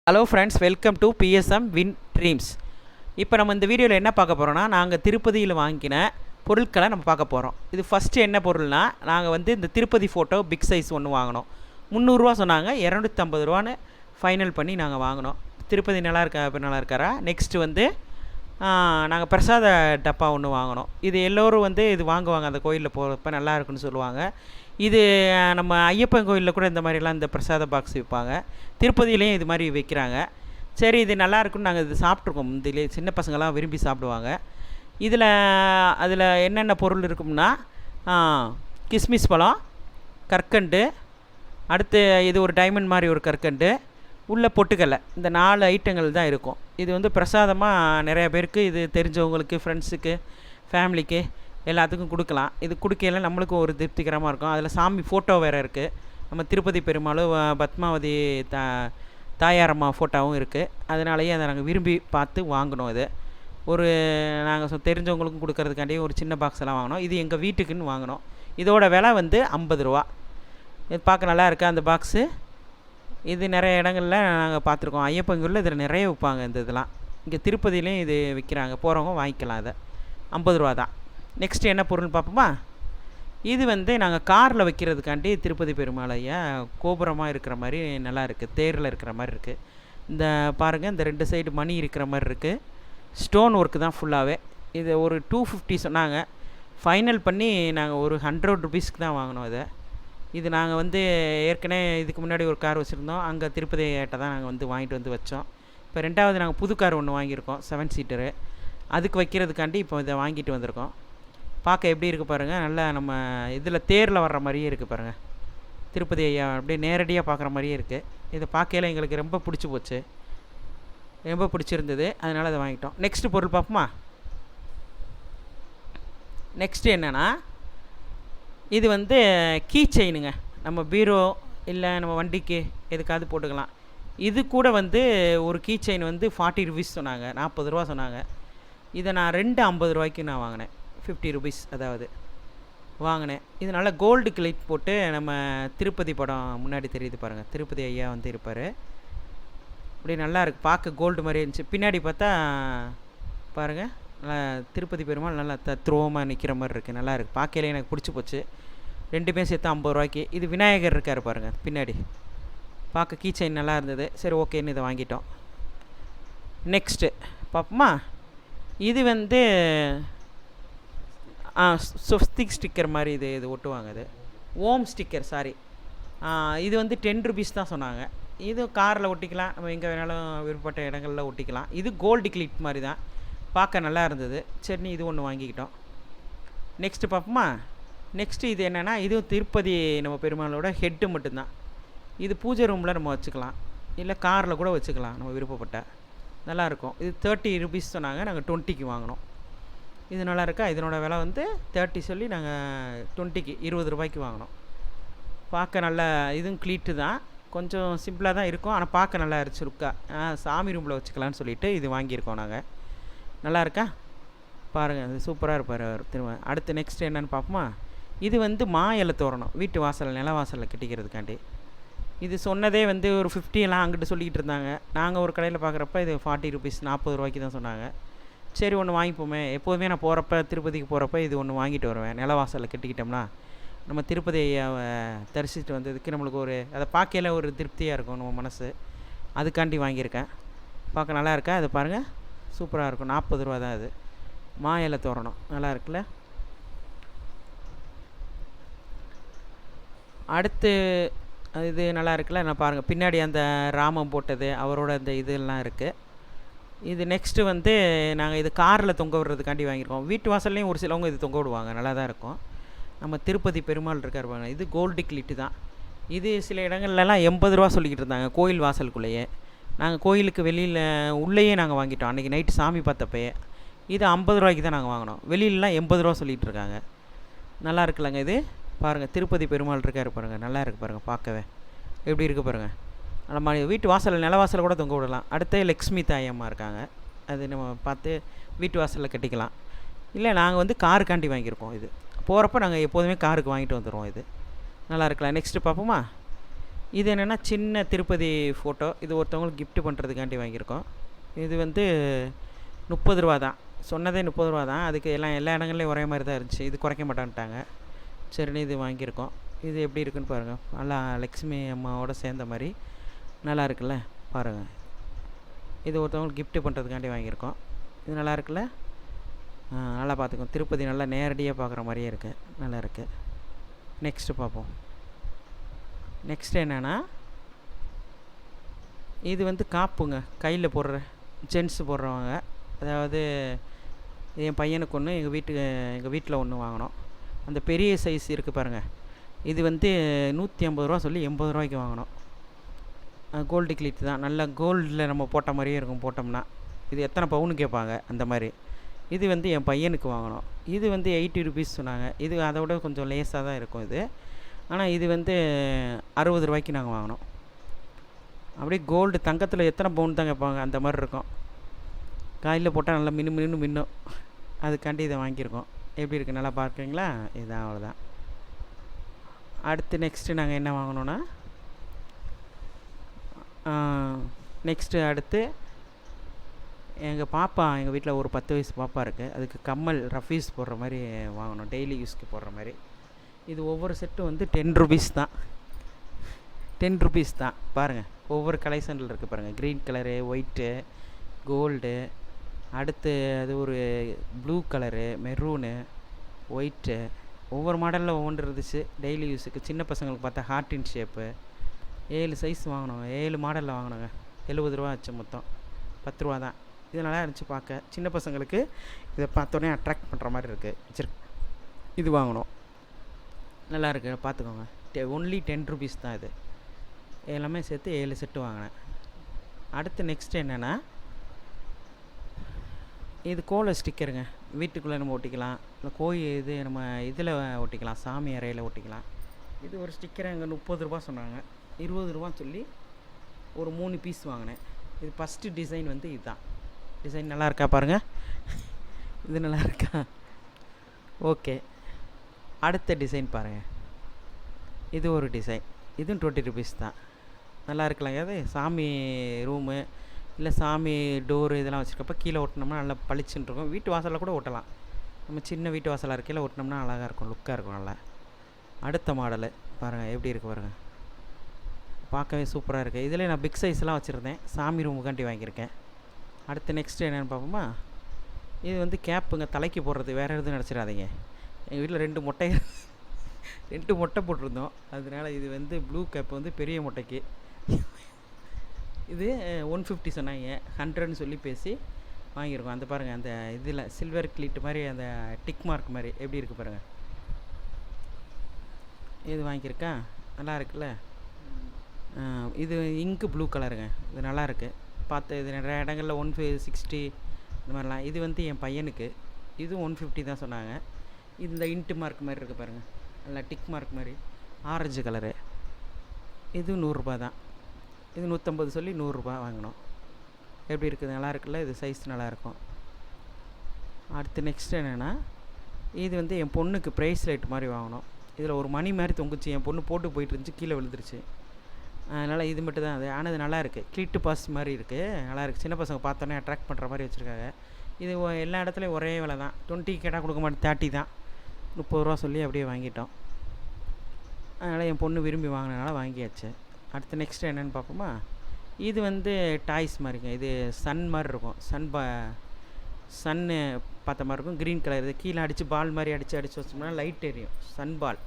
Hello friends, welcome to BSM win dreams. இப்போ நம்ம இந்த வீடியோவில் என்ன பார்க்க போகிறோன்னா, நாங்கள் திருப்பதியில் வாங்கின பொருட்களை நம்ம பார்க்க போகிறோம். இது ஃபஸ்ட்டு என்ன பொருள்னால், நாங்கள் வந்து இந்த திருப்பதி ஃபோட்டோ பிக் சைஸ் ஒன்று வாங்கினோம். 300 சொன்னாங்க, 250 ஃபைனல் பண்ணி நாங்கள் வாங்கினோம். திருப்பதி நல்லா இருக்காரா. நெக்ஸ்ட்டு வந்து நாங்கள் பிரசாத டப்பா ஒன்று வாங்கினோம். இது எல்லோரும் வந்து இது வாங்குவாங்க, அந்த கோயிலில் போகிறப்ப நல்லா இருக்குன்னு சொல்லுவாங்க. இது நம்ம ஐயப்பன் கோயிலில் கூட இந்த மாதிரிலாம் இந்த பிரசாத பாக்ஸ் விற்பாங்க. திருப்பதியிலையும் இது மாதிரி வைக்கிறாங்க. சரி, இது நல்லா இருக்குன்னு நாங்கள் இது சாப்பிட்ருக்கோம். இதில் சின்ன பசங்கள்லாம் விரும்பி சாப்பிடுவாங்க. அதில் என்னென்ன பொருள் இருக்கும்னா, கிஸ்மிஸ் பழம், கற்கண்டு, அடுத்து இது ஒரு டைமண்ட் மாதிரி ஒரு கற்கண்டு, உள்ள பொட்டுக்கல்லை, இந்த 4 ஐட்டங்கள் தான் இருக்கும். இது வந்து பிரசாதமாக நிறையா பேருக்கு, இது தெரிஞ்சவங்களுக்கு, ஃப்ரெண்ட்ஸுக்கு, ஃபேமிலிக்கு எல்லாத்துக்கும் கொடுக்கலாம். இது கொடுக்கையில நம்மளுக்கும் ஒரு திருப்திகரமாக இருக்கும். அதில் சாமி ஃபோட்டோ வேறு இருக்குது. நம்ம திருப்பதி பெருமாளும் பத்மாவதி தாயாரம்மா ஃபோட்டோவும் இருக்குது. அதனாலேயே அதை நாங்கள் விரும்பி பார்த்து வாங்கினோம். இது ஒரு நாங்கள் தெரிஞ்சவங்களுக்கும் கொடுக்கறதுக்காண்டி ஒரு சின்ன பாக்ஸ் எல்லாம் வாங்கினோம். இது எங்கள் வீட்டுக்குன்னு வாங்கினோம். இதோட விலை வந்து 50 ரூபா. இது பார்க்க நல்லா இருக்கா அந்த பாக்ஸு. இது நிறைய இடங்களில் நாங்கள் பார்த்துருக்கோம். ஐயப்பங்கூரில் இதில் நிறைய விற்பாங்க. இதெல்லாம் இங்கே திருப்பதியிலையும் இது விற்கிறாங்க. போகிறவங்க வாங்கிக்கலாம். அதை 50 ரூபா தான். நெக்ஸ்ட்டு என்ன பொருள் பார்ப்போமா. இது வந்து நாங்கள் காரில் வைக்கிறதுக்காண்டி திருப்பதி பெருமாளையா கோபுரமாக இருக்கிற மாதிரி நல்லா இருக்குது. தேரில் இருக்கிற மாதிரி இருக்குது. இந்த பாருங்கள், இந்த 2 சைடு மணி இருக்கிற மாதிரி இருக்குது. ஸ்டோன் ஒர்க்கு தான் ஃபுல்லாகவே. இது ஒரு 250 சொன்னாங்க. ஃபைனல் பண்ணி நாங்கள் ஒரு 100 ருபீஸ்க்கு தான் வாங்கினோம். இது நாங்கள் வந்து ஏற்கனவே இதுக்கு முன்னாடி ஒரு கார் வச்சுருந்தோம். அங்கே திருப்பதி ஏட்ட தான் நாங்கள் வந்து வாங்கிட்டு வந்து வச்சோம். இப்போ 2வது நாங்கள் புது கார் ஒன்று வாங்கியிருக்கோம், 7 சீட்டரு. அதுக்கு வைக்கிறதுக்காண்டி இப்போ இதை வாங்கிட்டு வந்திருக்கோம். பார்க்க எப்படி இருக்குது பாருங்கள். நல்லா நம்ம இதில் தேரில் வர்ற மாதிரியே இருக்குது பாருங்கள். திருப்பதி ஐயா அப்படியே நேரடியாக பார்க்குற மாதிரியே இருக்குது. இதை பார்க்கையில எங்களுக்கு ரொம்ப பிடிச்சி போச்சு, ரொம்ப பிடிச்சிருந்தது. அதனால் அதை வாங்கிட்டோம். நெக்ஸ்ட்டு பொருள் பார்ப்போமா. நெக்ஸ்ட்டு என்னென்னா, இது வந்து கீ செயினுங்க. நம்ம பீரோ இல்லை நம்ம வண்டிக்கு எதுக்காவது போட்டுக்கலாம். இது கூட வந்து ஒரு கீ செயின் வந்து 40 ருபீஸ் சொன்னாங்க, 40 ரூபா சொன்னாங்க. இதை நான் 50 ரூபாய்க்கு நான் வாங்கினேன். 50 ருபீஸ் அதாவது வாங்கினேன். இது நல்லா கோல்டு கிளிப் போட்டு, நம்ம திருப்பதி படம் முன்னாடி தெரியுது பாருங்கள். திருப்பதி ஐயா வந்து இருப்பார். அப்படி நல்லா இருக்குது, பார்க்க கோல்டு மாதிரி இருந்துச்சு. பின்னாடி பார்த்தா பாருங்கள், நல்லா திருப்பதி பெருமாள் நல்லா தத்ரூபமாக நிற்கிற மாதிரி இருக்குது. நல்லா இருக்குது, பார்க்கையில எனக்கு பிடிச்சி போச்சு. 2மே சேர்த்து 50 ரூபாய்க்கு. இது விநாயகர் இருக்கார் பாருங்கள் பின்னாடி, பார்க்க கீ செயின் நல்லா இருந்தது. சரி, ஓகேன்னு இதை வாங்கிட்டோம். நெக்ஸ்ட்டு பார்ப்போமா. இது வந்து ஸ்வஸ்திக் ஸ்டிக்கர் மாதிரி இது ஒட்டுவாங்க. இது ஓம் ஸ்டிக்கர், சாரி. இது வந்து 10 ருபீஸ் தான் சொன்னாங்க. இது காரில் ஒட்டிக்கலாம், நம்ம எங்கே வேணாலும் விருப்பப்பட்ட இடங்களில் ஒட்டிக்கலாம். இது கோல்டு கிளிப் மாதிரி தான், பார்க்க நல்லா இருந்தது. சரி, இது ஒன்று வாங்கிக்கிட்டோம். நெக்ஸ்ட்டு பார்ப்போமா. நெக்ஸ்ட்டு இது என்னென்னா, இதுவும் திருப்பதி நம்ம பெருமாளோட ஹெட்டு மட்டும்தான். இது பூஜை ரூமில் நம்ம வச்சுக்கலாம், இல்லை காரில் கூட வச்சுக்கலாம் நம்ம விருப்பப்பட்ட. நல்லாயிருக்கும். இது 30 ருபீஸ் சொன்னாங்க, நாங்கள் 20க்கு வாங்கினோம். இது நல்லா இருக்கா. இதனோட விலை வந்து 30 சொல்லி நாங்கள் 20க்கு 20 ரூபாய்க்கு வாங்கினோம். பார்க்க நல்லா, இதுவும் க்ளீட்டு தான், கொஞ்சம் சிம்பிளாக தான் இருக்கும். ஆனால் பார்க்க நல்லா ருக்கா. சாமி ரூமில் வச்சுக்கலான்னு சொல்லிவிட்டு இது வாங்கியிருக்கோம் நாங்கள். நல்லா இருக்கா பாருங்கள், இது சூப்பராக இருப்பார் அவர் திரும்ப. அடுத்து நெக்ஸ்ட் என்னென்னு பார்ப்போமா. இது வந்து மா இலை தோரணம், வீட்டு வாசல் நில வாசலில் கட்டிக்கிறதுக்காண்டி. இது சொன்னதே வந்து ஒரு 50 எல்லாம் அங்கிட்டு சொல்லிக்கிட்டு இருந்தாங்க. நாங்கள் ஒரு கடையில் பார்க்குறப்ப இது 40 ருபீஸ் 40 ரூபாய்க்கு தான் சொன்னாங்க. சரி, ஒன்று வாங்கிப்போமே. எப்போதுமே நான் போகிறப்ப, திருப்பதிக்கு போகிறப்ப இது ஒன்று வாங்கிட்டு வருவேன். நிலவாசலில் கட்டிக்கிட்டோம்னா நம்ம திருப்பதி ஐயாவை தரிசிச்சுட்டு வந்ததுக்கு நம்மளுக்கு ஒரு, அதை பார்க்கையில ஒரு திருப்தியாக இருக்கும் நம்ம மனசு. அதுக்காண்டி வாங்கியிருக்கேன். பார்க்க நல்லா இருக்கா. அது பாருங்கள், சூப்பராக இருக்கும். 40 ரூபா தான். இது மா இலை தோரணம் நல்லா இருக்குல்ல. அடுத்து இது நல்லா இருக்குல்ல. நான் பாருங்கள், பின்னாடி அந்த ராமம் போட்டது, அவரோட அந்த இதெல்லாம் இருக்குது. இது நெக்ஸ்ட்டு வந்து நாங்கள் இது காரில் தொங்க விடுறதுக்காண்டி வாங்கியிருக்கோம். வீட்டு வாசல்லையும் ஒரு சிலவங்க இது தொங்க விடுவாங்க, நல்லா தான் இருக்கும். நம்ம திருப்பதி பெருமாள் இருக்கார் பாருங்க, இது கோல்டு கிளிட்டு தான். இது சில இடங்கள்லாம் 80 ரூபா சொல்லிக்கிட்டு இருந்தாங்க கோயில் வாசலுக்குள்ளேயே. நாங்கள் கோயிலுக்கு வெளியில் உள்ளேயே நாங்கள் வாங்கிட்டோம் அன்றைக்கி நைட்டு சாமி பார்த்தப்பயே. இது 50 ரூபாய்க்கு தான் நாங்கள் வாங்கினோம். வெளியிலலாம் 80 ரூபா சொல்லிகிட்டு இருக்காங்க. நல்லா இருக்குல்லங்க. இது பாருங்கள், திருப்பதி பெருமாள் இருக்கார் பாருங்கள், நல்லா இருக்குது பாருங்கள். பார்க்கவே எப்படி இருக்குது பாருங்கள். நம்ம வீட்டு வாசலில் நிலவாசலில் கூட தொங்க விடலாம். அடுத்த லக்ஷ்மி தாயம்மா இருக்காங்க, அது நம்ம பார்த்து வீட்டு வாசலில் கட்டிக்கலாம். இல்லை, நாங்கள் வந்து காருக்காண்டி வாங்கியிருக்கோம். இது போகிறப்ப நாங்கள் எப்போதுமே காருக்கு வாங்கிட்டு வந்துடுவோம். இது நல்லா இருக்கலாம். நெக்ஸ்ட்டு பார்ப்போமா. இது என்னென்னா சின்ன திருப்பதி ஃபோட்டோ. இது ஒருத்தவங்களுக்கு கிஃப்ட் பண்ணுறதுக்காண்டி வாங்கியிருக்கோம். இது வந்து 30 ரூபா தான். சொன்னதே 30 ரூபா தான். அதுக்கு எல்லா இடங்கள்லையும் ஒரே மாதிரி தான் இருந்துச்சு. இது குறைக்க மாட்டான்ட்டாங்க. சரின்னு இது வாங்கியிருக்கோம். இது எப்படி இருக்குன்னு பாருங்கள். நல்லா லக்ஷ்மி அம்மாவோட சேர்ந்த மாதிரி நல்லா இருக்குல்ல, பாருங்கள். இது ஒருத்தவங்களுக்கு கிஃப்ட் பண்ணுறதுக்காண்டி வாங்கியிருக்கோம். இது நல்லா இருக்குல்ல, நல்லா பார்த்துக்கோங்க. திருப்பதி நல்லா நேரடியாக பார்க்குற மாதிரியே இருக்குது, நல்லா இருக்குது. நெக்ஸ்ட்டு பார்ப்போம். நெக்ஸ்ட் என்னென்னா, இது வந்து காப்புங்க, கையில் போடுற ஜென்ஸ் போடுறவங்க. அதாவது என் பையனுக்கு ஒன்று, எங்கள் வீட்டில் ஒன்று வாங்கினோம். அந்த பெரிய சைஸ் இருக்குது பாருங்கள். இது வந்து 150 ரூபா சொல்லி 80 ரூபாய்க்கு வாங்கினோம். கோல்டு கிளிட் தான். நல்லா கோல்டில் நம்ம போட்ட மாதிரியே இருக்கும் போட்டோம்னா. இது எத்தனை பவுன்னு கேட்பாங்க அந்த மாதிரி. இது வந்து என் பையனுக்கு வாங்கினோம். இது வந்து 80 ருபீஸ் சொன்னாங்க. இது அதை விட கொஞ்சம் லேஸாக தான் இருக்கும் இது. ஆனால் இது வந்து 60 ரூபாய்க்கு நாங்கள் வாங்கினோம். அப்படியே கோல்டு தங்கத்தில் எத்தனை பவுன் தான் கேட்பாங்க அந்த மாதிரி இருக்கும். காயில் போட்டால் நல்லா மின்னும். அதுக்காண்டி இதை வாங்கியிருக்கோம். எப்படி இருக்குது, நல்லா பார்க்குறீங்களா? இதுதான், அவ்வளோதான். அடுத்து நெக்ஸ்ட்டு நாங்கள் என்ன வாங்கினோன்னா, நெக்ஸ்ட்டு அடுத்து எங்கள் வீட்டில் ஒரு 10 வயசு பாப்பா இருக்குது. அதுக்கு கம்மல் ரஃபீஸ் போடுற மாதிரி வாங்கணும், டெய்லி யூஸ்க்கு போடுற மாதிரி. இது ஒவ்வொரு செட்டும் வந்து 10 ருபீஸ் தான். 10 ருபீஸ் தான். பாருங்கள், ஒவ்வொரு கலெக்ஷனில் இருக்குது பாருங்கள். க்ரீன் கலரு, ஒயிட்டு, கோல்டு, அடுத்து அது ஒரு ப்ளூ கலரு, மெரூனு, ஒயிட்டு, ஒவ்வொரு மாடலில் ஒவ்வொன்று இருந்துச்சு. டெய்லி யூஸுக்கு சின்ன பசங்களுக்கு பார்த்தா ஹார்ட்டின் ஷேப்பு. 7 சைஸ் வாங்கினோங்க, 7 மாடலில் வாங்கினோங்க. 70 ரூபா ஆச்சு மொத்தம். 10 ரூபா தான். இது நல்லா இருந்துச்சு பார்க்க. சின்ன பசங்களுக்கு இதை பார்த்தோன்னே அட்ராக்ட் பண்ணுற மாதிரி இருக்குது. இது வாங்கினோம், நல்லா இருக்குது, பார்த்துக்கோங்க. ஒன்லி 10 ருபீஸ் தான். இது எல்லாமே சேர்த்து 7 செட்டு வாங்கினேன். அடுத்து நெக்ஸ்ட் என்னென்னா, இது கோல ஸ்டிக்கருங்க. வீட்டுக்குள்ளே நம்ம ஒட்டிக்கலாம், இல்லை இது நம்ம இதில் ஒட்டிக்கலாம், சாமி அறையில் ஒட்டிக்கலாம். இது ஒரு ஸ்டிக்கரை அங்கே 30 ரூபா சொன்னாங்க. 20 ரூபா சொல்லி ஒரு 3 பீஸ் வாங்கினேன். இது ஃபஸ்ட்டு டிசைன் வந்து இதுதான். டிசைன் நல்லா இருக்கா பாருங்கள். இது நல்லா இருக்கா? ஓகே. அடுத்த டிசைன் பாருங்கள். இது ஒரு டிசைன். இதுவும் 20 ருபீஸ் தான். நல்லா இருக்கலாம். அது சாமி ரூமு இல்லை சாமி டோரு இதெல்லாம் வச்சுருக்கப்போ கீழே ஒட்டினோம்னா நல்லா பளிச்சுன்னு இருக்கும். வீட்டு வாசலில் கூட ஒட்டலாம். நம்ம சின்ன வீட்டு வாசலாக இருக்கையில் ஒட்டினோம்னா அழகாக இருக்கும், லுக்காக இருக்கும் நல்லா. அடுத்த மாடலு பாருங்கள், எப்படி இருக்குது பாருங்கள். பார்க்கவே சூப்பராக இருக்குது. இதில் நான் பிக் சைஸ்லாம் வச்சுருந்தேன், சாமி ரூமுக்காண்டி வாங்கியிருக்கேன். அடுத்து நெக்ஸ்ட்டு என்னென்னு பார்ப்போமா. இது வந்து கேப்புங்க, தலைக்கு போடுறது. வேறு எதுவும் நினச்சிடாதீங்க. எங்கள் வீட்டில் 2 மொட்டை போட்டிருந்தோம். அதனால இது வந்து ப்ளூ கேப் வந்து பெரிய மொட்டைக்கு. இது 150 சொன்னாங்க, 100ன்னு சொல்லி பேசி வாங்கியிருக்கோம். அந்த பாருங்கள், அந்த இதில் சில்வர் கிளிட் மாதிரி அந்த டிக் மார்க் மாதிரி எப்படி இருக்குது பாருங்கள். இது வாங்கியிருக்கா, நல்லா இருக்குல்ல. இது இங்கு ப்ளூ கலருங்க. இது நல்லா இருக்குது பார்த்து. இது நிறைய இடங்களில் 160 இந்த மாதிரிலாம். இது வந்து என் பையனுக்கு. இதுவும் 150 தான் சொன்னாங்க. இது இந்த இன்ட்டு மார்க் மாதிரி இருக்குது பாருங்கள், நல்லா டிக் மார்க் மாதிரி, ஆரஞ்சு கலரு. இது 100 ரூபா தான். இது 150 சொல்லி 100 ரூபா வாங்கினோம். எப்படி இருக்குது, நல்லா இருக்குல்ல. இது சைஸ் நல்லாயிருக்கும். அடுத்து நெக்ஸ்ட் என்னென்னா, இது வந்து என் பொண்ணுக்கு ப்ரைஸ்லைட் மாதிரி வாங்கினோம். இதில் ஒரு மணி மாதிரி தொங்குச்சு. என் பொண்ணு போட்டு போயிட்டு இருந்துச்சு, கீழே விழுந்துருச்சு. அதனால் இது மட்டும் தான் அது. ஆனால் இது நல்லா இருக்குது, கிளிட்டு பாஸ் மாதிரி இருக்குது, நல்லா இருக்குது. சின்ன பசங்க பார்த்தோன்னே அட்ராக்ட் பண்ணுற மாதிரி வச்சுருக்காங்க. இது எல்லா இடத்துலையும் ஒரே விலை தான். 20 கேட்டால் கொடுக்க மாட்டேன், 30 தான். 30 ரூபா சொல்லி அப்படியே வாங்கிட்டோம். அதனால் என் பொண்ணு விரும்பி வாங்கினதுனால வாங்கியாச்சு. அடுத்து நெக்ஸ்ட்டு என்னென்னு பார்ப்போமா. இது வந்து டாய்ஸ் மாதிரிங்க. இது சன் மாதிரி இருக்கும். சன்னு பார்த்த மாதிரி இருக்கும். Green colour. இது கீழே அடித்து பால் மாதிரி அடித்து வச்சோம்னா லைட் எரியும். சன் பால்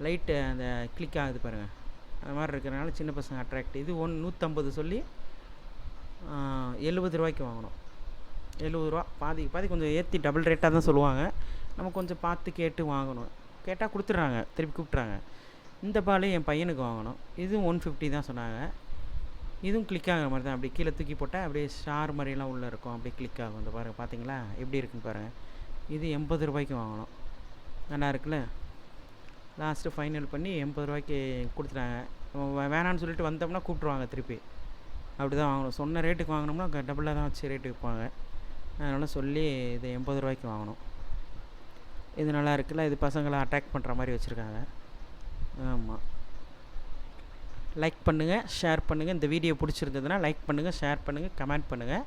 லைட்டு அந்த கிளிக் ஆகுது பாருங்கள். அது மாதிரி இருக்கிறனால சின்ன பசங்க அட்ராக்ட். இது 150 சொல்லி 70 ரூபாய்க்கு வாங்கினோம். 70 ரூபா. பாதி கொஞ்சம் ஏற்றி டபுள் ரேட்டாக தான் சொல்லுவாங்க. நம்ம கொஞ்சம் பார்த்து கேட்டு வாங்கணும். கேட்டால் கொடுத்துட்றாங்க, திருப்பி கூப்பிட்றாங்க. இந்த பால் என் பையனுக்கு வாங்கணும். இதுவும் 150 தான் சொன்னாங்க. இதுவும் கிளிக் ஆகிற மாதிரி தான். அப்படி கீழே தூக்கி போட்டால் அப்படியே ஸ்டார் மாதிரிலாம் உள்ளே இருக்கும், அப்படியே கிளிக் ஆகும். இந்த பாருங்கள், பார்த்தீங்களா எப்படி இருக்குன்னு பாருங்கள். இது 80 ரூபாய்க்கு வாங்கணும். நல்லா இருக்குல்ல. லாஸ்ட்டு ஃபைனல் பண்ணி 80 ரூபாய்க்கு கொடுத்துட்டாங்க. வேணான்னு சொல்லிட்டு வந்தோம்னா கூப்பிட்ருவாங்க திருப்பி. அப்படி தான் வாங்கணும். சொன்ன ரேட்டுக்கு வாங்கினோம்னா டபுளாக தான் வச்சு ரேட்டு விற்பாங்க. அதனால் சொல்லி இது 80 ரூபாய்க்கு வாங்கணும். இது நல்லா இருக்குல்ல. இது பசங்களை அட்ராக்ட் பண்ணுற மாதிரி வச்சுருக்காங்க. ஆமாம். லைக் பண்ணுங்கள், ஷேர் பண்ணுங்கள். இந்த வீடியோ பிடிச்சிருந்ததுன்னா லைக் பண்ணுங்கள், ஷேர் பண்ணுங்கள், கமெண்ட் பண்ணுங்கள்.